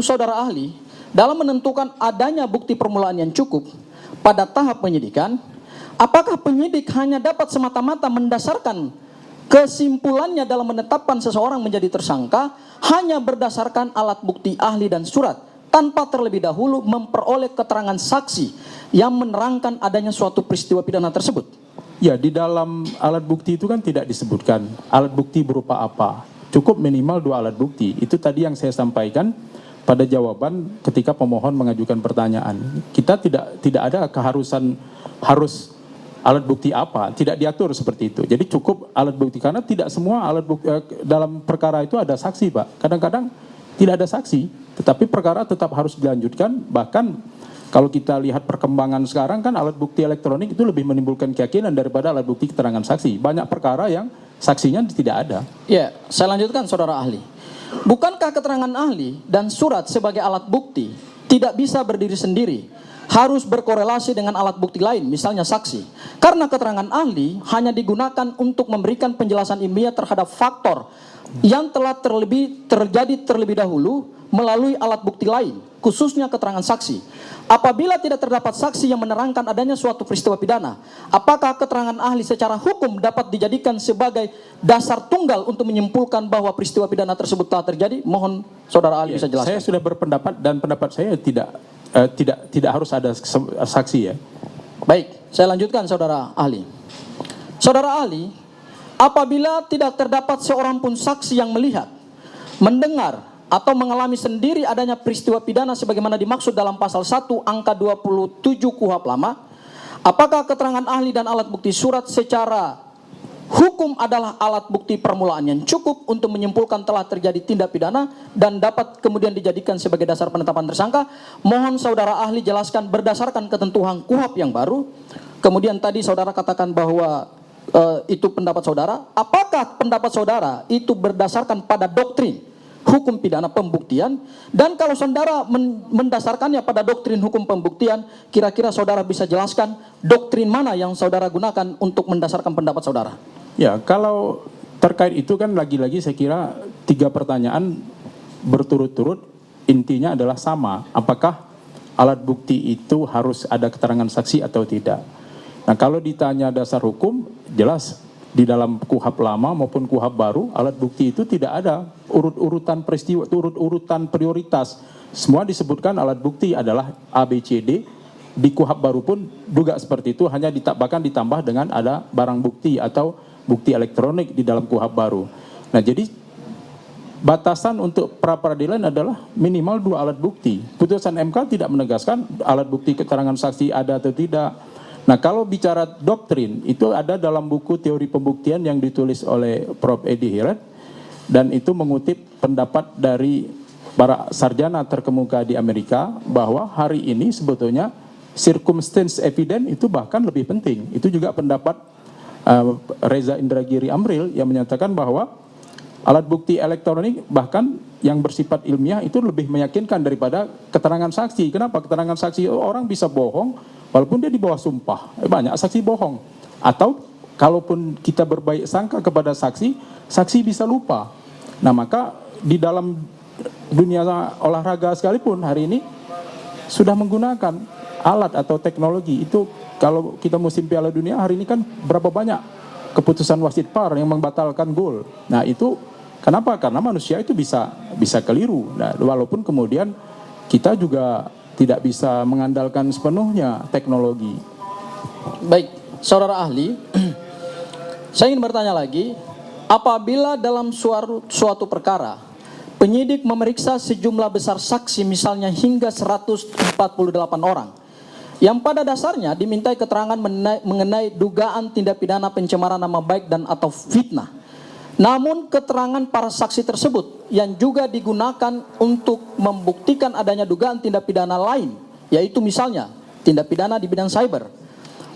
Saudara ahli, dalam menentukan adanya bukti permulaan yang cukup pada tahap penyidikan, apakah penyidik hanya dapat semata-mata mendasarkan kesimpulannya dalam menetapkan seseorang menjadi tersangka hanya berdasarkan alat bukti ahli dan surat, tanpa terlebih dahulu memperoleh keterangan saksi yang menerangkan adanya suatu peristiwa pidana tersebut? Ya, di dalam alat bukti itu kan tidak disebutkan alat bukti berupa apa. Cukup minimal 2 alat bukti. Itu tadi yang saya sampaikan pada jawaban ketika pemohon mengajukan pertanyaan. Kita tidak ada keharusan harus alat bukti apa, tidak diatur seperti itu. Jadi cukup alat bukti, karena tidak semua alat bukti dalam perkara itu ada saksi, Pak. Kadang-kadang tidak ada saksi, tetapi perkara tetap harus dilanjutkan. Bahkan kalau kita lihat perkembangan sekarang kan alat bukti elektronik itu lebih menimbulkan keyakinan daripada alat bukti keterangan saksi. Banyak perkara yang saksinya tidak ada. Ya, saya lanjutkan saudara ahli. Bukankah keterangan ahli dan surat sebagai alat bukti tidak bisa berdiri sendiri? Harus berkorelasi dengan alat bukti lain, misalnya saksi. Karena keterangan ahli hanya digunakan untuk memberikan penjelasan ilmiah terhadap faktor yang telah terjadi terlebih dahulu melalui alat bukti lain, khususnya keterangan saksi. Apabila tidak terdapat saksi yang menerangkan adanya suatu peristiwa pidana, apakah keterangan ahli secara hukum dapat dijadikan sebagai dasar tunggal untuk menyimpulkan bahwa peristiwa pidana tersebut telah terjadi? Mohon saudara ahli bisa jelaskan. Saya sudah berpendapat dan pendapat saya tidak harus ada saksi ya. Baik, saya lanjutkan saudara ahli. Saudara ahli, apabila tidak terdapat seorang pun saksi yang melihat, mendengar, atau mengalami sendiri adanya peristiwa pidana sebagaimana dimaksud dalam pasal 1 angka 27 KUHP lama, apakah keterangan ahli dan alat bukti surat secara hukum adalah alat bukti permulaan yang cukup untuk menyimpulkan telah terjadi tindak pidana dan dapat kemudian dijadikan sebagai dasar penetapan tersangka? Mohon saudara ahli jelaskan berdasarkan ketentuan KUHP yang baru. Kemudian tadi saudara katakan bahwa itu pendapat saudara. Apakah pendapat saudara itu berdasarkan pada doktrin hukum pidana pembuktian? Dan kalau saudara mendasarkannya pada doktrin hukum pembuktian, kira-kira saudara bisa jelaskan doktrin mana yang saudara gunakan untuk mendasarkan pendapat saudara? Ya, kalau terkait itu kan lagi-lagi saya kira 3 pertanyaan berturut-turut intinya adalah sama. Apakah alat bukti itu harus ada keterangan saksi atau tidak? Nah, kalau ditanya dasar hukum, jelas di dalam KUHP lama maupun KUHP baru, alat bukti itu tidak ada urut-urutan peristiwa, urut-urutan prioritas. Semua disebutkan alat bukti adalah A, B, C, D. Di KUHP baru pun juga seperti itu, hanya bahkan ditambah dengan ada barang bukti atau bukti elektronik di dalam KUHP baru. Nah, jadi batasan untuk pra-peradilan adalah minimal 2 alat bukti. Putusan MK tidak menegaskan alat bukti keterangan saksi ada atau tidak. Nah, kalau bicara doktrin, itu ada dalam buku teori pembuktian yang ditulis oleh Prof. Edi Hiret, dan itu mengutip pendapat dari para sarjana terkemuka di Amerika, bahwa hari ini sebetulnya circumstance evidence itu bahkan lebih penting. Itu juga pendapat Reza Indragiri Amril yang menyatakan bahwa alat bukti elektronik bahkan yang bersifat ilmiah itu lebih meyakinkan daripada keterangan saksi. Kenapa? Keterangan saksi orang bisa bohong walaupun dia di bawah sumpah. Banyak saksi bohong. Atau kalaupun kita berbaik sangka kepada saksi, saksi bisa lupa. Nah, maka di dalam dunia olahraga sekalipun hari ini sudah menggunakan alat atau teknologi. Itu kalau kita musim Piala Dunia hari ini kan berapa banyak keputusan wasit VAR yang membatalkan gol. Nah, itu kenapa? Karena manusia itu bisa keliru. Nah, walaupun kemudian kita juga tidak bisa mengandalkan sepenuhnya teknologi. Baik, saudara ahli, saya ingin bertanya lagi, apabila dalam suatu perkara penyidik memeriksa sejumlah besar saksi, misalnya hingga 148 orang, yang pada dasarnya dimintai keterangan mengenai dugaan tindak pidana pencemaran nama baik dan atau fitnah. Namun keterangan para saksi tersebut yang juga digunakan untuk membuktikan adanya dugaan tindak pidana lain, yaitu misalnya tindak pidana di bidang cyber.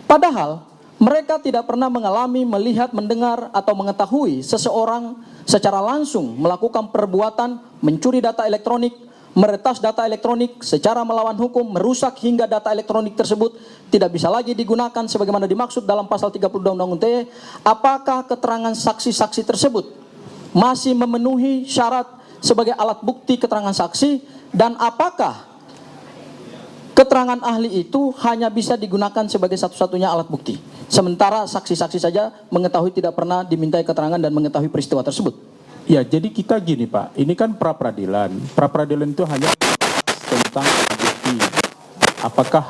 Padahal mereka tidak pernah mengalami, melihat, mendengar, atau mengetahui seseorang secara langsung melakukan perbuatan mencuri data elektronik, meretas data elektronik secara melawan hukum, merusak hingga data elektronik tersebut tidak bisa lagi digunakan sebagaimana dimaksud dalam pasal 30 Undang-Undang ITE. Apakah keterangan saksi-saksi tersebut masih memenuhi syarat sebagai alat bukti keterangan saksi Dan apakah keterangan ahli itu hanya bisa digunakan sebagai satu-satunya alat bukti, sementara saksi-saksi saja mengetahui tidak pernah dimintai keterangan dan mengetahui peristiwa tersebut? Ya, jadi kita gini Pak, ini kan pra-peradilan. Pra-peradilan itu hanya tentang bukti. Apakah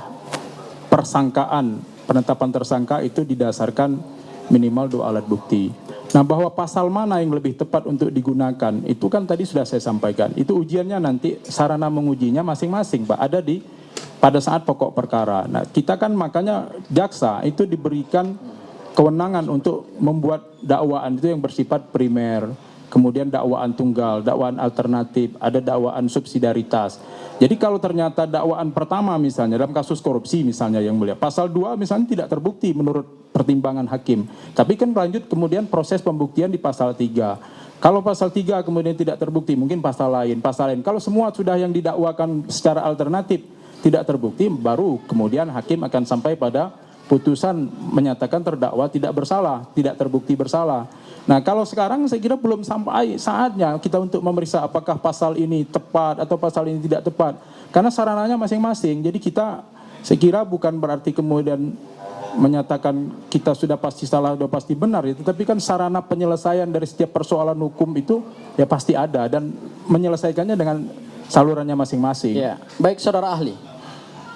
persangkaan, penetapan tersangka itu didasarkan minimal 2 alat bukti. Nah, bahwa pasal mana yang lebih tepat untuk digunakan, itu kan tadi sudah saya sampaikan. Itu ujiannya nanti, sarana mengujinya masing-masing Pak, ada pada saat pokok perkara. Nah, kita kan makanya jaksa itu diberikan kewenangan untuk membuat dakwaan itu yang bersifat primer, kemudian dakwaan tunggal, dakwaan alternatif, ada dakwaan subsidiaritas. Jadi kalau ternyata dakwaan pertama misalnya dalam kasus korupsi misalnya yang mulia, pasal 2 misalnya tidak terbukti menurut pertimbangan hakim, tapi kan lanjut kemudian proses pembuktian di pasal 3. Kalau pasal 3 kemudian tidak terbukti, mungkin pasal lain. Kalau semua sudah yang didakwakan secara alternatif tidak terbukti, baru kemudian hakim akan sampai pada putusan menyatakan terdakwa tidak bersalah, tidak terbukti bersalah. Nah, kalau sekarang saya kira belum sampai saatnya kita untuk memeriksa apakah pasal ini tepat atau pasal ini tidak tepat. Karena sarananya masing-masing. Jadi saya kira bukan berarti kemudian menyatakan kita sudah pasti salah, sudah pasti benar. Tetapi kan sarana penyelesaian dari setiap persoalan hukum itu ya pasti ada. Dan menyelesaikannya dengan salurannya masing-masing. Ya, baik saudara ahli.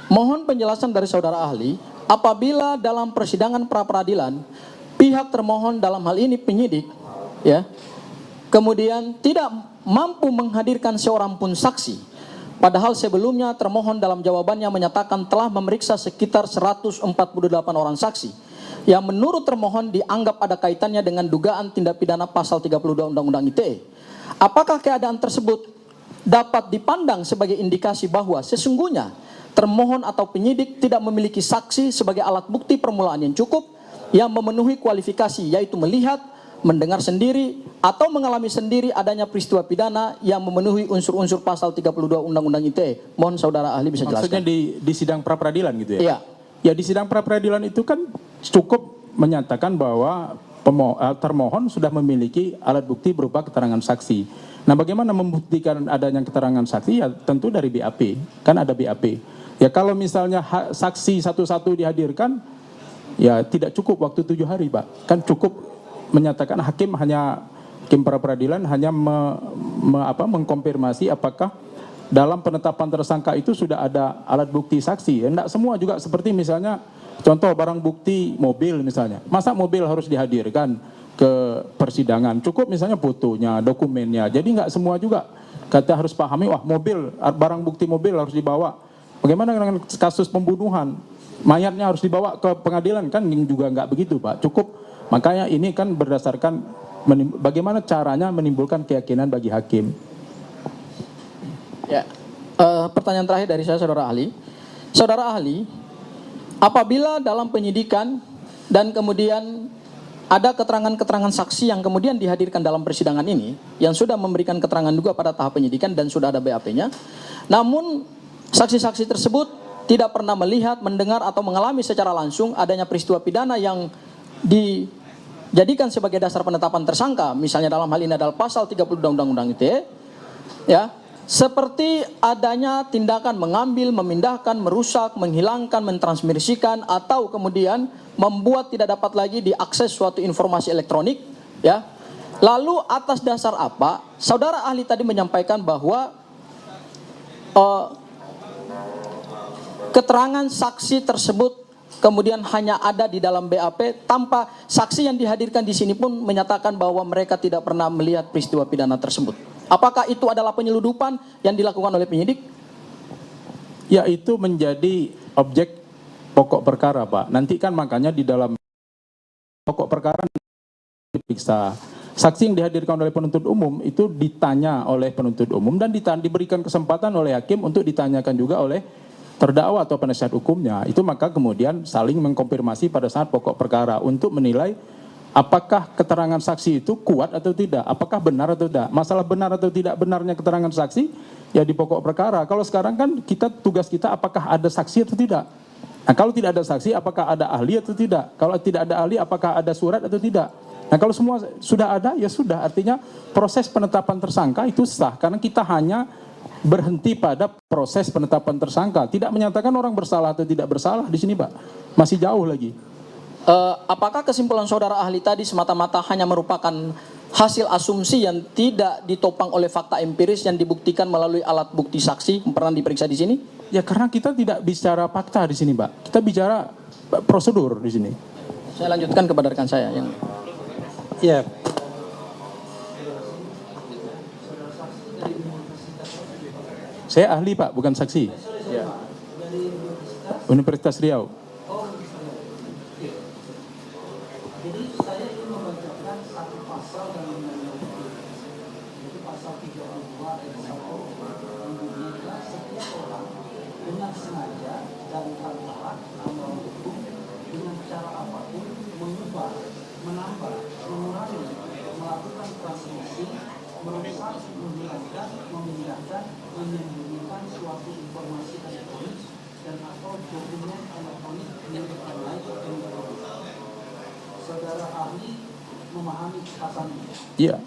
Mohon penjelasan dari saudara ahli, apabila dalam persidangan pra-peradilan pihak termohon dalam hal ini penyidik, ya, kemudian tidak mampu menghadirkan seorang pun saksi, padahal sebelumnya termohon dalam jawabannya menyatakan telah memeriksa sekitar 148 orang saksi, yang menurut termohon dianggap ada kaitannya dengan dugaan tindak pidana pasal 32 Undang-Undang ITE. Apakah keadaan tersebut dapat dipandang sebagai indikasi bahwa sesungguhnya termohon atau penyidik tidak memiliki saksi sebagai alat bukti permulaan yang cukup yang memenuhi kualifikasi, yaitu melihat, mendengar sendiri, atau mengalami sendiri adanya peristiwa pidana yang memenuhi unsur-unsur pasal 32 Undang-Undang ITE? Mohon saudara ahli bisa jelaskan. Maksudnya di sidang pra-peradilan gitu ya? Iya. Ya, di sidang pra-peradilan itu kan cukup menyatakan bahwa termohon sudah memiliki alat bukti berupa keterangan saksi. Nah, bagaimana membuktikan adanya keterangan saksi? Ya tentu dari BAP, kan ada BAP. Ya kalau misalnya saksi satu-satu dihadirkan, ya tidak cukup waktu 7 hari Pak. Kan cukup menyatakan hakim pra-peradilan hanya mengkonfirmasi apakah dalam penetapan tersangka itu sudah ada alat bukti saksi. Ya, enggak semua juga seperti misalnya contoh barang bukti mobil misalnya. Masa mobil harus dihadirkan ke persidangan? Cukup misalnya fotonya, dokumennya. Jadi enggak semua juga kata harus pahami, wah mobil, barang bukti mobil harus dibawa. Bagaimana dengan kasus pembunuhan? Mayatnya harus dibawa ke pengadilan, kan juga nggak begitu Pak. Cukup, makanya ini kan berdasarkan bagaimana caranya menimbulkan keyakinan bagi hakim. Ya, pertanyaan terakhir dari saya saudara ahli. Saudara ahli, apabila dalam penyidikan dan kemudian ada keterangan-keterangan saksi yang kemudian dihadirkan dalam persidangan ini, yang sudah memberikan keterangan juga pada tahap penyidikan dan sudah ada BAP-nya, namun saksi-saksi tersebut tidak pernah melihat, mendengar, atau mengalami secara langsung adanya peristiwa pidana yang dijadikan sebagai dasar penetapan tersangka, misalnya dalam hal ini adalah pasal 32 Undang-Undang ITE, ya, seperti adanya tindakan mengambil, memindahkan, merusak, menghilangkan, mentransmisikan, atau kemudian membuat tidak dapat lagi diakses suatu informasi elektronik, ya. Lalu atas dasar apa saudara ahli tadi menyampaikan bahwa keterangan saksi tersebut kemudian hanya ada di dalam BAP tanpa saksi yang dihadirkan di sini pun menyatakan bahwa mereka tidak pernah melihat peristiwa pidana tersebut? Apakah itu adalah penyeludupan yang dilakukan oleh penyidik? Ya, itu menjadi objek pokok perkara Pak. Nanti kan makanya di dalam pokok perkara diperiksa. Saksi yang dihadirkan oleh penuntut umum itu ditanya oleh penuntut umum dan diberikan kesempatan oleh hakim untuk ditanyakan juga oleh terdakwa atau penasihat hukumnya. Itu maka kemudian saling mengkonfirmasi pada saat pokok perkara untuk menilai apakah keterangan saksi itu kuat atau tidak, apakah benar atau tidak. Masalah benar atau tidak benarnya keterangan saksi ya di pokok perkara. Kalau sekarang kan tugas kita apakah ada saksi atau tidak. Nah, kalau tidak ada saksi apakah ada ahli atau tidak. Kalau tidak ada ahli apakah ada surat atau tidak. Nah, kalau semua sudah ada ya sudah, artinya proses penetapan tersangka itu sah karena kita hanya berhenti pada proses penetapan tersangka, tidak menyatakan orang bersalah atau tidak bersalah di sini, Pak. Masih jauh lagi. Apakah kesimpulan saudara ahli tadi semata-mata hanya merupakan hasil asumsi yang tidak ditopang oleh fakta empiris yang dibuktikan melalui alat bukti saksi yang pernah diperiksa di sini? Ya karena kita tidak bicara fakta di sini, Pak. Kita bicara prosedur di sini. Saya lanjutkan kepada rekan saya yang Ya, Saya ahli, Pak, bukan saksi. Universitas Riau. Jadi saya ingin membacakan satu pasal dalam Undang-Undang ITE, yaitu pasal 32 ayat 1 yang bunyinya setiap orang dengan sengaja dan tanpa amal hukum dengan cara apapun mengubah, menambah, mengurangi, melakukan transmisi, merusak, menghilangkan, memindahkan, menyembunyikan suatu informasi elektronik dan atau dokumen elektronik milik orang lain atau negara. Saudara ahli memahami pasal ini Iya.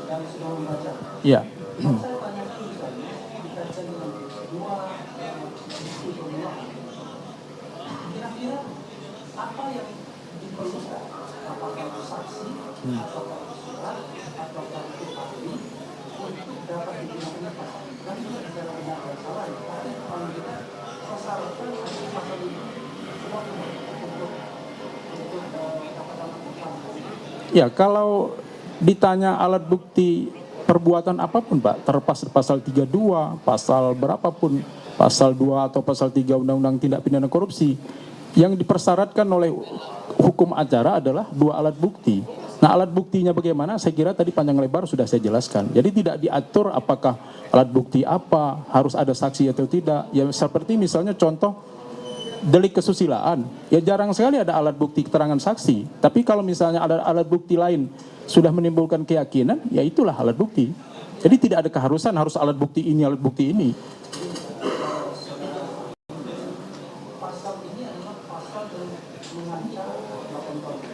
dan sudah membaca. Iya. Saya tanyakan misalnya dikaitkan dengan dua bukti permulaan. Kira-kira apa yang diperlukan? Apakah itu saksi, apakah itu surat, apakah itu ahli untuk dapat digunakan pasal ini? Dan juga bicara benar dan salah, tapi paling tidak syaratkan pasal ini semua untuk Ya, kalau ditanya alat bukti perbuatan apapun, Pak, terlepas pasal 32, pasal berapapun, pasal 2 atau pasal 3 Undang-Undang Tindak Pidana Korupsi, yang dipersyaratkan oleh hukum acara adalah dua alat bukti. Nah, alat buktinya bagaimana? Saya kira tadi panjang lebar sudah saya jelaskan. Jadi tidak diatur apakah alat bukti apa, harus ada saksi atau tidak. Ya seperti misalnya contoh delik kesusilaan, ya jarang sekali ada alat bukti keterangan saksi. Tapi kalau misalnya ada alat bukti lain sudah menimbulkan keyakinan, ya itulah alat bukti. Jadi tidak ada keharusan harus alat bukti ini, alat bukti ini. pasal ini adalah pasal yang mengancam 8 tahun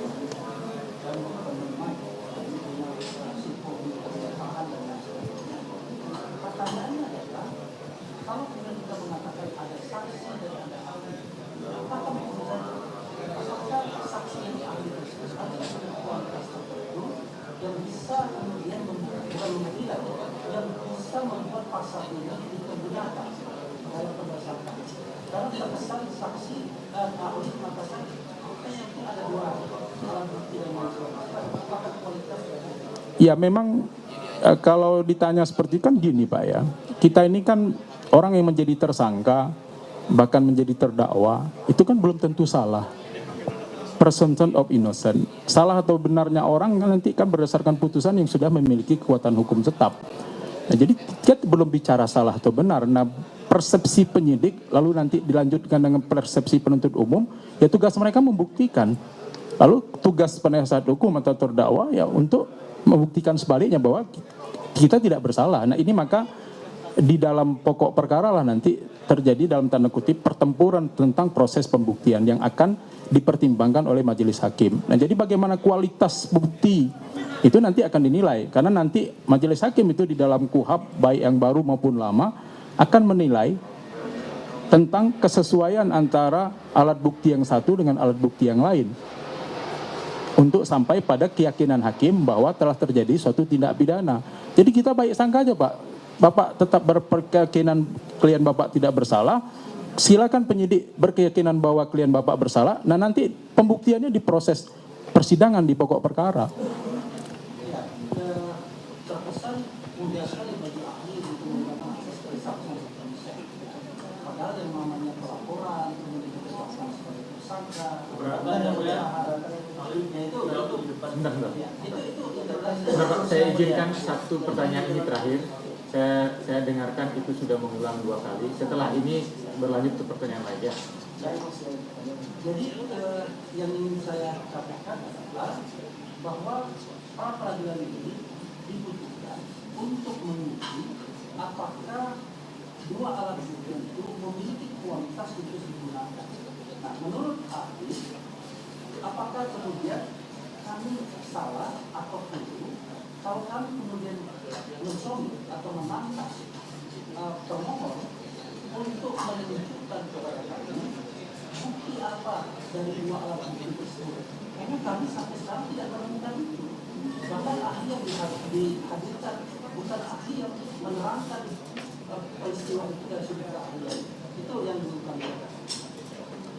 dan menerima dengan risiko tahan dan lain sebagainya. Pertanyaannya adalah kalau kemudian kita mengatakan ada saksi dan ada ahli, apakah kemudian apakah saksi yang ahli tersebut ada kualitas tertentu yang bisa kemudian bukan menilai, yang bisa membuat pasal ini dipergunakan dalam berdasarkan. Karena terkesan saksi dan ahli mengatakan kayaknya itu ada dua alat bukti yang masuk. Apakah kualitas Ya memang kalau ditanya seperti itu kan gini, Pak, ya. Kita ini kan orang yang menjadi tersangka, bahkan menjadi terdakwa, itu kan belum tentu salah. Presumption of innocent. Salah atau benarnya orang nanti kan berdasarkan putusan yang sudah memiliki kekuatan hukum tetap. Nah, jadi kita belum bicara salah atau benar. Nah, persepsi penyidik lalu nanti dilanjutkan dengan persepsi penuntut umum, ya tugas mereka membuktikan. Lalu tugas penasihat hukum atau terdakwa ya untuk membuktikan sebaliknya bahwa kita tidak bersalah. Nah, ini maka di dalam pokok perkara lah nanti terjadi dalam tanda kutip pertempuran tentang proses pembuktian yang akan dipertimbangkan oleh majelis hakim. Nah, jadi bagaimana kualitas bukti itu nanti akan dinilai karena nanti majelis hakim itu di dalam KUHAP baik yang baru maupun lama akan menilai tentang kesesuaian antara alat bukti yang satu dengan alat bukti yang lain untuk sampai pada keyakinan hakim bahwa telah terjadi suatu tindak pidana. Jadi kita baik sangka aja, Pak. Bapak tetap berkeyakinan klien Bapak tidak bersalah, silakan penyidik berkeyakinan bahwa klien Bapak bersalah. Nah, nanti pembuktiannya di proses persidangan di pokok perkara. ya, terkesan mudah sekali bagi ahli untuk menggunakan akses dari saksi seperti saya. Padahal yang namanya pelaporan, kemudian ditetapkan sebagai tersangka, ahlinya itu Bapak, saya izinkan satu pertanyaan ini terakhir. Saya dengarkan itu sudah mengulang 2 kali. Setelah ini berlanjut ke pertanyaan lain ya. Jadi yang ingin saya katakan adalah bahwa pra peradilan ini dibutuhkan untuk menguji apakah dua alat bukti itu memiliki kualitas untuk digunakan. Nah, menurut ahli, apakah kemudian kami salah atau keliru kalau kami kemudian mensomit atau menantang termohon untuk menunjukkan kepada kami bukti apa dari dua alat bukti tersebut. Karena kami sampai sekarang tidak menemukan itu. Bahkan ahli yang dihadirkan bukan ahli yang menerangkan peristiwa itu dari sudut keahlian. Itu yang dulu kami katakan.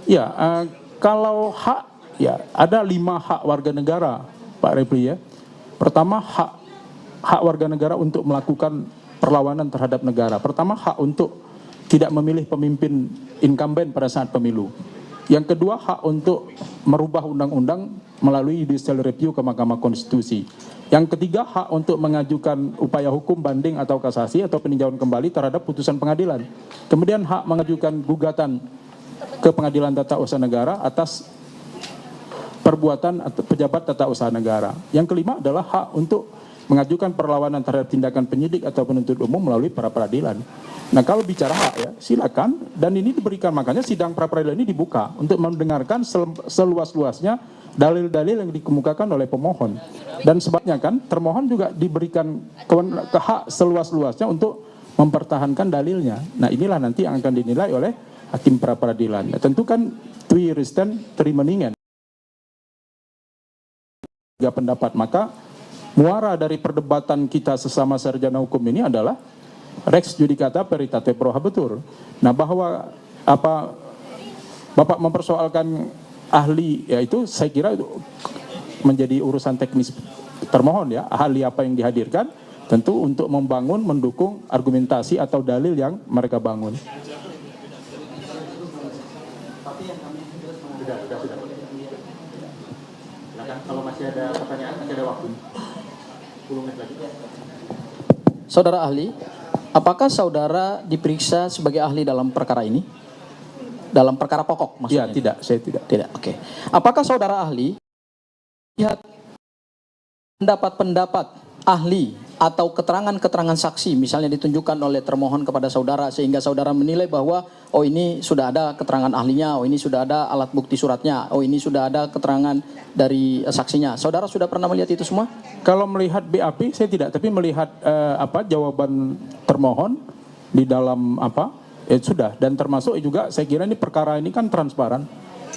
Ya, kalau hak, ya ada 5 hak warga negara, Pak Repli ya. Pertama, hak warga negara untuk melakukan perlawanan terhadap negara. Pertama, hak untuk tidak memilih pemimpin incumbent pada saat pemilu. Yang kedua, hak untuk merubah undang-undang melalui judicial review ke Mahkamah Konstitusi. Yang ketiga, hak untuk mengajukan upaya hukum banding atau kasasi atau peninjauan kembali terhadap putusan pengadilan. Kemudian hak mengajukan gugatan ke Pengadilan Tata Usaha Negara atas perbuatan atau pejabat tata usaha negara. Yang kelima adalah hak untuk mengajukan perlawanan terhadap tindakan penyidik atau penuntut umum melalui para peradilan. Nah, kalau bicara hak ya, silakan, dan ini diberikan, makanya sidang pra peradilan ini dibuka untuk mendengarkan seluas-luasnya dalil-dalil yang dikemukakan oleh pemohon. Dan sebabnya kan termohon juga diberikan ke hak seluas-luasnya untuk mempertahankan dalilnya. Nah, inilah nanti yang akan dinilai oleh hakim pra peradilan. Nah, tentu kan tui risten terimeningen pendapat, maka muara dari perdebatan kita sesama sarjana hukum ini adalah Rex judicata veritate pro habetur. Nah, bahwa Bapak mempersoalkan ahli, ya itu saya kira itu menjadi urusan teknis termohon ya, ahli apa yang dihadirkan tentu untuk membangun, mendukung argumentasi atau dalil yang mereka bangun. Sudah. Silakan, kalau masih ada pertanyaan, masih ada waktu. 10 menit lagi. Saudara ahli, apakah saudara diperiksa sebagai ahli dalam perkara ini? Dalam perkara pokok maksudnya? Ya, tidak, saya tidak. Tidak, oke. Apakah saudara ahli lihat pendapat-pendapat ahli atau keterangan-keterangan saksi misalnya ditunjukkan oleh termohon kepada saudara sehingga saudara menilai bahwa oh ini sudah ada keterangan ahlinya, oh ini sudah ada alat bukti suratnya, oh ini sudah ada keterangan dari saksinya. Saudara sudah pernah melihat itu semua? Kalau melihat BAP saya tidak, tapi melihat jawaban termohon di dalam sudah, dan termasuk juga saya kira ini perkara ini kan transparan.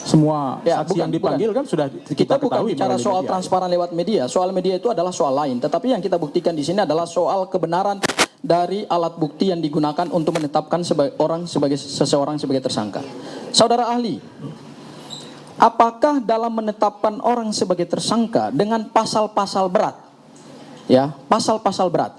Semua Ya, saksi yang dipanggil kan sudah kita bukan ketahui bicara melalui soal media. transparan lewat media. Soal media itu adalah soal lain. Tetapi yang kita buktikan di sini adalah soal kebenaran dari alat bukti yang digunakan untuk menetapkan seseorang sebagai tersangka. Saudara ahli, apakah dalam menetapkan orang sebagai tersangka dengan pasal-pasal berat, ya pasal-pasal berat,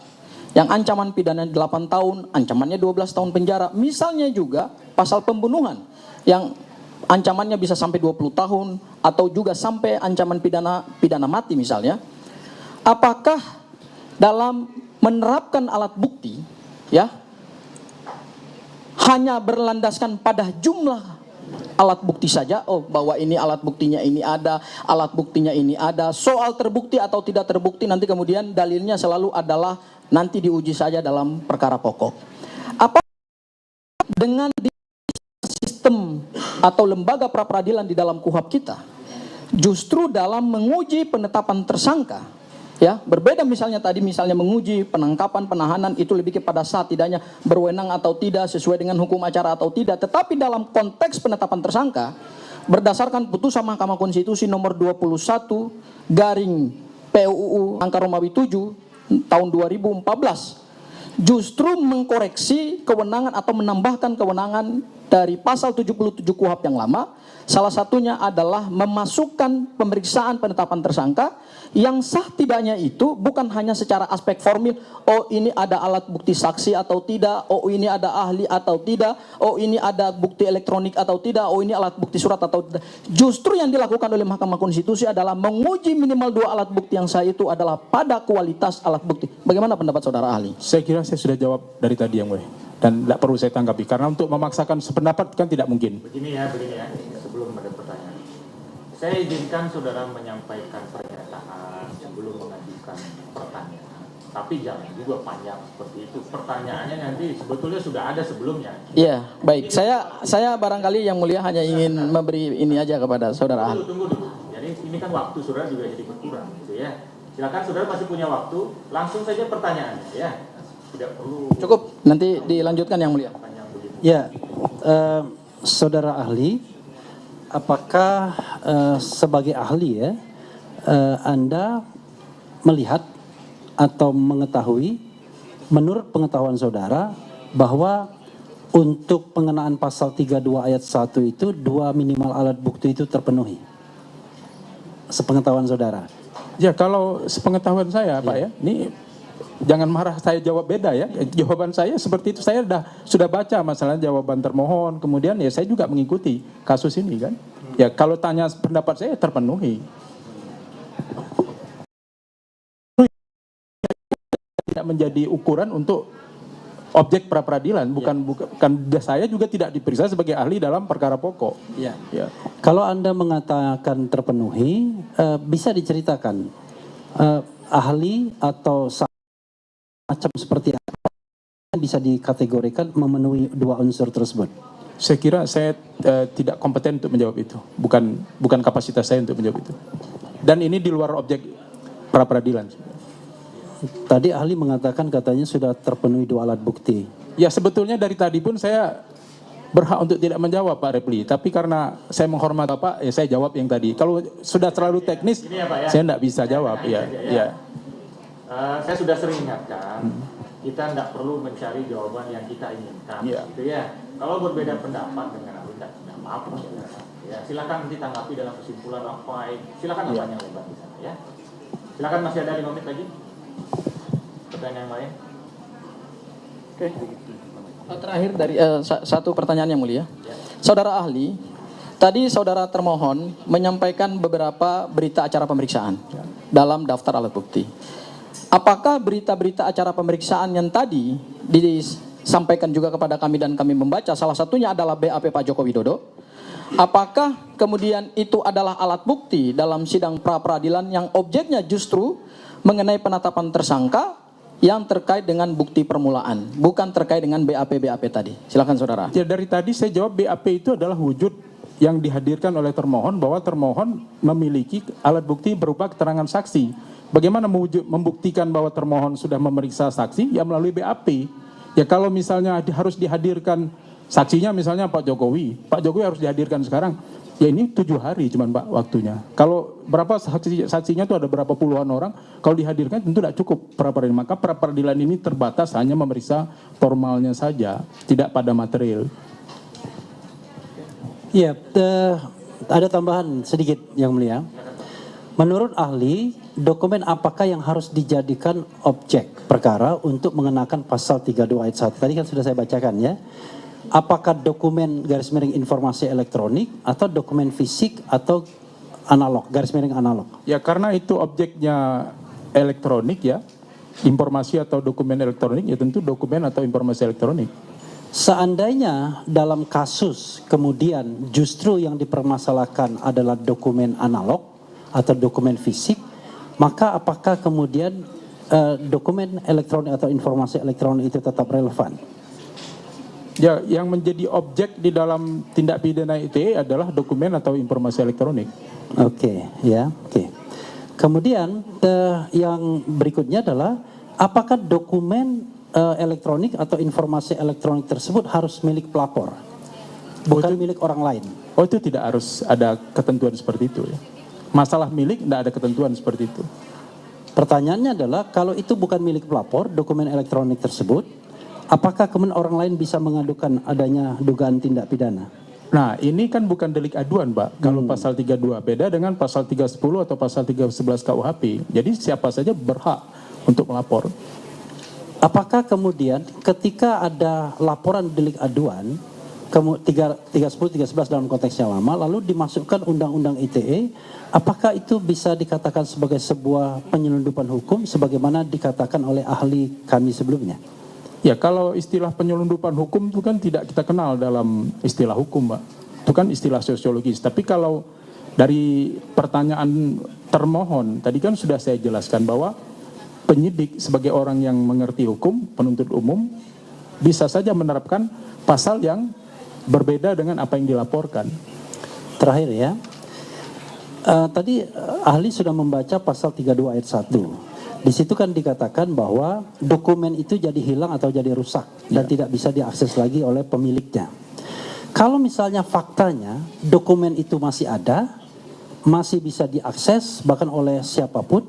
yang ancaman pidana 8 tahun, ancamannya 12 tahun penjara, misalnya juga pasal pembunuhan yang ancamannya bisa sampai 20 tahun atau juga sampai ancaman pidana mati misalnya. Apakah dalam menerapkan alat bukti ya hanya berlandaskan pada jumlah alat bukti saja, oh bahwa ini alat buktinya ini ada, alat buktinya ini ada, soal terbukti atau tidak terbukti nanti kemudian dalilnya selalu adalah nanti diuji saja dalam perkara pokok. Apa dengan sistem atau lembaga pra peradilan di dalam KUHP kita justru dalam menguji penetapan tersangka ya berbeda misalnya menguji penangkapan penahanan itu lebih kepada sah tidaknya berwenang atau tidak sesuai dengan hukum acara atau tidak, tetapi dalam konteks penetapan tersangka berdasarkan putusan Mahkamah Konstitusi nomor 21 garing PUU angka Romawi 7 tahun 2014 justru mengkoreksi kewenangan atau menambahkan kewenangan dari pasal 77 KUHP yang lama. Salah satunya adalah memasukkan pemeriksaan penetapan tersangka yang sah tidaknya itu bukan hanya secara aspek formil, oh ini ada alat bukti saksi atau tidak, oh ini ada ahli atau tidak, oh ini ada bukti elektronik atau tidak, oh ini alat bukti surat atau tidak. Justru yang dilakukan oleh Mahkamah Konstitusi adalah menguji minimal 2 alat bukti yang sah itu adalah pada kualitas alat bukti. Bagaimana pendapat saudara ahli? Saya kira saya sudah jawab dari tadi yang boleh, dan tidak perlu saya tanggapi karena untuk memaksakan sependapat kan tidak mungkin. Begini ya, sebelum ada pertanyaan. Saya izinkan saudara menyampaikan pernyataan sebelum mengajukan pertanyaan. Tapi jangan juga panjang seperti itu. Pertanyaannya nanti sebetulnya sudah ada sebelumnya. Iya, baik. Saya barangkali yang mulia hanya ingin memberi ini aja kepada saudara ahli. Tunggu dulu. Jadi ini kan waktu saudara juga jadi berkurang gitu ya. Silakan saudara masih punya waktu, langsung saja pertanyaannya ya. tidak perlu Cukup, nanti dilanjutkan yang mulia. panjang begitu. Ya, saudara ahli, apakah sebagai ahli ya, Anda melihat atau mengetahui, menurut pengetahuan saudara, bahwa untuk pengenaan pasal 32 ayat 1 itu 2 minimal alat bukti itu terpenuhi? Sepengetahuan saudara. Ya kalau sepengetahuan saya Pak ya, ini jangan marah saya jawab beda ya. Jawaban saya seperti itu, saya sudah baca masalah jawaban termohon, kemudian ya saya juga mengikuti kasus ini kan. Ya kalau tanya pendapat saya terpenuhi. Tidak menjadi ukuran untuk objek pra peradilan, bukan saya juga tidak diperiksa sebagai ahli dalam perkara pokok. Ya. Ya. Kalau Anda mengatakan terpenuhi, bisa diceritakan ahli atau macam seperti apa yang bisa dikategorikan memenuhi 2 unsur tersebut? Saya kira saya tidak kompeten untuk menjawab itu, bukan kapasitas saya untuk menjawab itu. Dan ini di luar objek pra peradilan. Tadi ahli mengatakan katanya sudah terpenuhi 2 alat bukti. Ya sebetulnya dari tadi pun saya berhak untuk tidak menjawab Pak Repli, tapi karena saya menghormati Bapak, ya saya jawab yang tadi. Kalau sudah terlalu teknis, Ini ya, Pak, ya. saya tidak bisa jawab. Ya. Saya sudah sering ingatkan, kita tidak perlu mencari jawaban yang kita inginkan, gitu ya. Kalau berbeda pendapat dengan ahli, tidak apa-apa. Ya, silakan nanti tanggapi dalam kesimpulan apa, silakan panjang lebar di sana ya. Silakan, masih ada 5 menit lagi. Pertanyaan yang lain? Oke. Terakhir dari satu pertanyaan yang mulia. Saudara ahli, tadi saudara termohon menyampaikan beberapa berita acara pemeriksaan dalam daftar alat bukti. Apakah berita-berita acara pemeriksaan yang tadi disampaikan juga kepada kami dan kami membaca, salah satunya adalah BAP Pak Joko Widodo, apakah kemudian itu adalah alat bukti dalam sidang pra peradilan yang objeknya justru mengenai penetapan tersangka yang terkait dengan bukti permulaan, bukan terkait dengan BAP tadi? Silakan saudara. Ya dari tadi saya jawab BAP itu adalah wujud yang dihadirkan oleh termohon, bahwa termohon memiliki alat bukti berupa keterangan saksi. Bagaimana membuktikan bahwa termohon sudah memeriksa saksi? Ya melalui BAP. Ya kalau misalnya harus dihadirkan saksinya misalnya Pak Jokowi harus dihadirkan sekarang. Ya ini 7 hari cuman Pak waktunya. Kalau berapa saksinya itu ada berapa puluhan orang, kalau dihadirkan tentu tidak cukup pra peradilan. Maka pra peradilan ini terbatas hanya memeriksa formalnya saja, tidak pada material. Iya, ada tambahan sedikit yang mulia. Menurut ahli, dokumen apakah yang harus dijadikan objek perkara untuk mengenakan pasal 32 ayat 1? Tadi kan sudah saya bacakan ya. Apakah dokumen garis miring informasi elektronik atau dokumen fisik atau analog, garis miring analog? Ya karena itu objeknya elektronik ya, informasi atau dokumen elektronik, ya tentu dokumen atau informasi elektronik. Seandainya dalam kasus kemudian justru yang dipermasalahkan adalah dokumen analog atau dokumen fisik, maka apakah kemudian dokumen elektronik atau informasi elektronik itu tetap relevan? Ya, yang menjadi objek di dalam tindak pidana ITE adalah dokumen atau informasi elektronik. Oke. Kemudian yang berikutnya adalah apakah dokumen elektronik atau informasi elektronik tersebut harus milik pelapor, bukan milik orang lain? Oh itu tidak harus ada ketentuan seperti itu ya. Masalah milik tidak ada ketentuan seperti itu. Pertanyaannya adalah kalau itu bukan milik pelapor, dokumen elektronik tersebut, apakah kemudian orang lain bisa mengadukan adanya dugaan tindak pidana? Nah ini kan bukan delik aduan Pak. Kalau pasal 32 beda dengan pasal 310 atau pasal 311 KUHP. Jadi siapa saja berhak untuk melapor. Apakah kemudian ketika ada laporan delik aduan 310, 311 dalam konteks yang lama lalu dimasukkan undang-undang ITE, apakah itu bisa dikatakan sebagai sebuah penyelundupan hukum sebagaimana dikatakan oleh ahli kami sebelumnya? Ya kalau istilah penyelundupan hukum itu kan tidak kita kenal dalam istilah hukum Pak. Itu kan istilah sosiologis. Tapi kalau dari pertanyaan termohon, tadi kan sudah saya jelaskan bahwa penyidik sebagai orang yang mengerti hukum, penuntut umum, bisa saja menerapkan pasal yang berbeda dengan apa yang dilaporkan. Terakhir ya, tadi ahli sudah membaca pasal 32 ayat 1. Di situ kan dikatakan bahwa dokumen itu jadi hilang atau jadi rusak dan tidak bisa diakses lagi oleh pemiliknya. Kalau misalnya faktanya dokumen itu masih ada, masih bisa diakses bahkan oleh siapapun,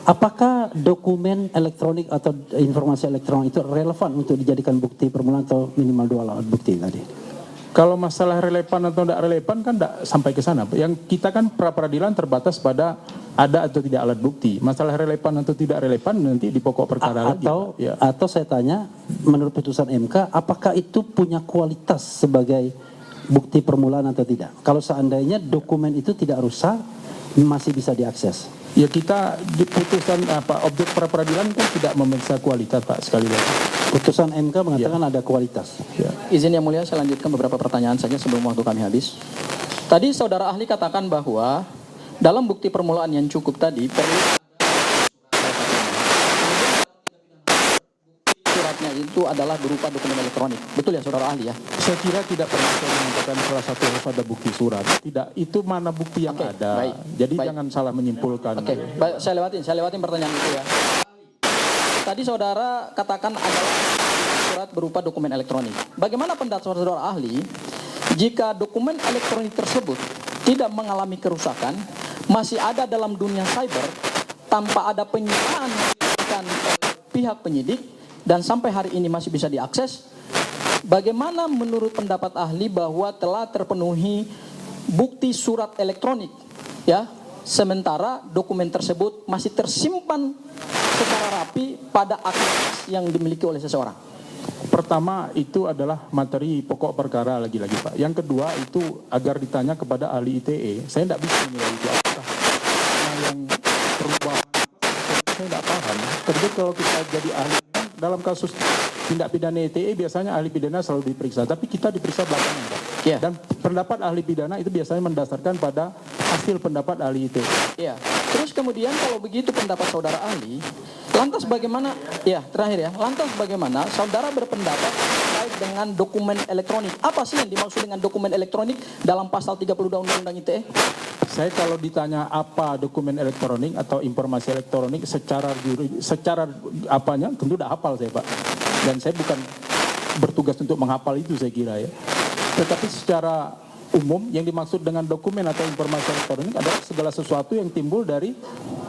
apakah dokumen elektronik atau informasi elektronik itu relevan untuk dijadikan bukti permulaan atau minimal 2 alat bukti tadi? Kalau masalah relevan atau tidak relevan kan tidak sampai ke sana. Yang kita kan pra peradilan terbatas pada ada atau tidak alat bukti. Masalah relevan atau tidak relevan nanti di pokok perkara lagi. Atau saya tanya, menurut putusan MK, apakah itu punya kualitas sebagai bukti permulaan atau tidak? Kalau seandainya dokumen itu tidak rusak, masih bisa diakses. Ya kita di putusan objek pra peradilan kan tidak memeriksa kualitas Pak, sekali lagi. Putusan MK mengatakan ada kualitas. Ya. Izin yang mulia, saya lanjutkan beberapa pertanyaan saja sebelum waktu kami habis. Tadi saudara ahli katakan bahwa dalam bukti permulaan yang cukup tadi perlu suratnya itu adalah berupa dokumen elektronik. Betul ya saudara ahli ya? Saya kira tidak pernah saya mengatakan salah satu harus ada bukti surat. Tidak, itu mana bukti yang ada. Baik. Jadi Baik. jangan salah menyimpulkan. Oke, baik, saya lewatin pertanyaan itu ya. Tadi saudara katakan adalah surat berupa dokumen elektronik. Bagaimana pendapat saudara ahli jika dokumen elektronik tersebut tidak mengalami kerusakan, masih ada dalam dunia cyber tanpa ada penyitaan oleh pihak penyidik dan sampai hari ini masih bisa diakses? Bagaimana menurut pendapat ahli bahwa telah terpenuhi bukti surat elektronik, ya, sementara dokumen tersebut masih tersimpan secara rapi pada akses yang dimiliki oleh seseorang? Pertama itu adalah materi pokok perkara lagi-lagi Pak. Yang kedua itu agar ditanya kepada ahli ITE. Saya tidak bisa menilai itu apakah yang perubahan. Saya tidak paham. Terus kalau kita jadi ahli dalam kasus tindak pidana ITE biasanya ahli pidana selalu diperiksa, tapi kita diperiksa belakangan Pak. Ya. Dan pendapat ahli pidana itu biasanya mendasarkan pada hasil pendapat ahli ITE. Ya. Terus kemudian kalau begitu pendapat saudara ahli, lantas bagaimana? Ya, terakhir ya. Lantas bagaimana saudara berpendapat terkait dengan dokumen elektronik? Apa sih yang dimaksud dengan dokumen elektronik dalam pasal 32 Undang-Undang ITE? Saya kalau ditanya apa dokumen elektronik atau informasi elektronik secara apanya tentu tidak hafal saya Pak. Dan saya bukan bertugas untuk menghafal itu saya kira ya. Tetapi secara umum yang dimaksud dengan dokumen atau informasi elektronik adalah segala sesuatu yang timbul dari